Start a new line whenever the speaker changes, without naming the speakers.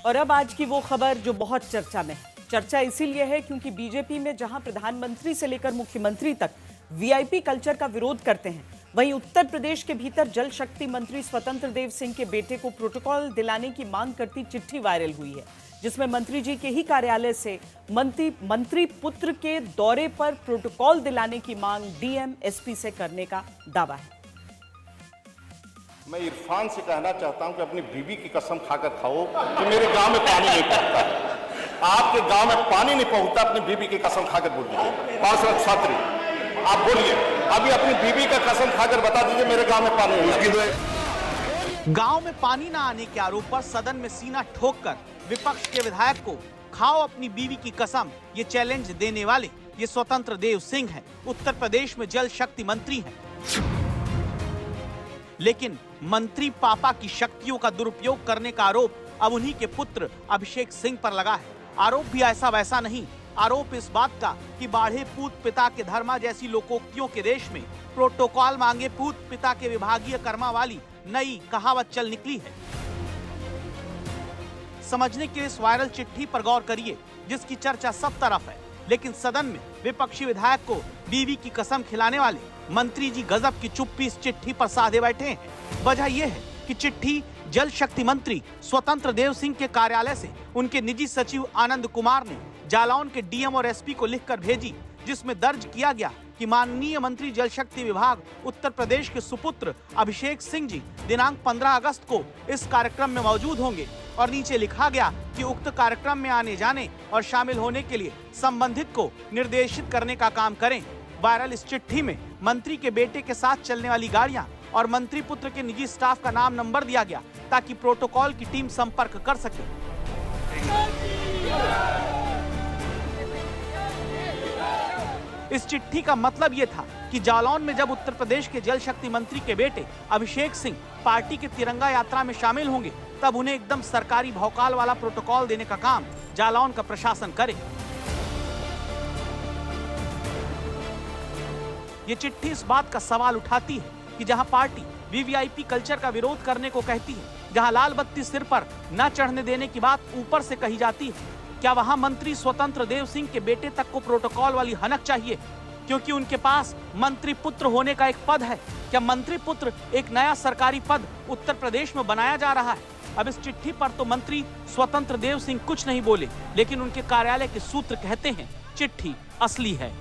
और अब आज की वो खबर जो बहुत चर्चा में है। चर्चा इसीलिए है क्योंकि बीजेपी में जहां प्रधानमंत्री से लेकर मुख्यमंत्री तक वीआईपी कल्चर का विरोध करते हैं, वहीं उत्तर प्रदेश के भीतर जल शक्ति मंत्री स्वतंत्र देव सिंह के बेटे को प्रोटोकॉल दिलाने की मांग करती चिट्ठी वायरल हुई है, जिसमें मंत्री जी के ही कार्यालय से मंत्री पुत्र के दौरे पर प्रोटोकॉल दिलाने की मांग डीएम एसपी से करने का दावा है।
मैं इरफान से कहना चाहता हूं कि अपनी बीबी की कसम खाकर खाओ कि मेरे गांव में पानी नहीं पहुंचता। आपके गांव में पानी नहीं पहुंचता, अपनी बीबी की कसम खाकर बोल दीजिए। पार्षद छात्री आप बोलिए, अभी अपनी बीबी का कसम खाकर बता दीजिए मेरे गांव में पानी नहीं।
गांव में पानी न आने के आरोप पर सदन में सीना ठोककर विपक्ष के विधायक को खाओ अपनी बीवी की कसम ये चैलेंज देने वाले ये स्वतंत्र देव सिंह हैं। उत्तर प्रदेश में जल शक्ति मंत्री हैं, लेकिन मंत्री पापा की शक्तियों का दुरुपयोग करने का आरोप अब उन्हीं के पुत्र अभिषेक सिंह पर लगा है। आरोप भी ऐसा वैसा नहीं, आरोप इस बात का कि बाढ़े पूत पिता के धर्मा जैसी लोकोक्तियों के देश में प्रोटोकॉल मांगे पूत पिता के विभागीय कर्मा वाली नई कहावत चल निकली है। समझने के लिए इस वायरल चिट्ठी पर गौर करिए, जिसकी चर्चा सब तरफ है, लेकिन सदन में विपक्षी विधायक को बीवी की कसम खिलाने वाले मंत्री जी गजब की चुप्पी इस चिट्ठी पर साधे बैठे हैं। वजह यह है कि चिट्ठी जल शक्ति मंत्री स्वतंत्र देव सिंह के कार्यालय से उनके निजी सचिव आनंद कुमार ने जालौन के डीएम और एसपी को लिखकर भेजी, जिसमें दर्ज किया गया कि माननीय मंत्री जल शक्ति विभाग उत्तर प्रदेश के सुपुत्र अभिषेक सिंह जी दिनांक 15 अगस्त को इस कार्यक्रम में मौजूद होंगे और नीचे लिखा गया कि उक्त कार्यक्रम में आने जाने और शामिल होने के लिए संबंधित को निर्देशित करने का काम करें। वायरल इस चिट्ठी में मंत्री के बेटे के साथ चलने वाली गाड़ियां और मंत्री पुत्र के निजी स्टाफ का नाम नंबर दिया गया ताकि प्रोटोकॉल की टीम संपर्क कर सके। इस चिट्ठी का मतलब ये था कि जालौन में जब उत्तर प्रदेश के जल शक्ति मंत्री के बेटे अभिषेक सिंह पार्टी के तिरंगा यात्रा में शामिल होंगे, तब उन्हें एकदम सरकारी भौकाल वाला प्रोटोकॉल देने का काम जालौन का प्रशासन करे। ये चिट्ठी इस बात का सवाल उठाती है कि जहां पार्टी वीवीआईपी कल्चर का विरोध करने को कहती है, जहां लाल बत्ती सिर पर न चढ़ने देने की बात ऊपर से कही जाती है, क्या वहां मंत्री स्वतंत्र देव सिंह के बेटे तक को प्रोटोकॉल वाली हनक चाहिए क्योंकि उनके पास मंत्री पुत्र होने का एक पद है? क्या मंत्री पुत्र एक नया सरकारी पद उत्तर प्रदेश में बनाया जा रहा है? अब इस चिट्ठी पर तो मंत्री स्वतंत्र देव सिंह कुछ नहीं बोले, लेकिन उनके कार्यालय के सूत्र कहते हैं चिट्ठी असली है।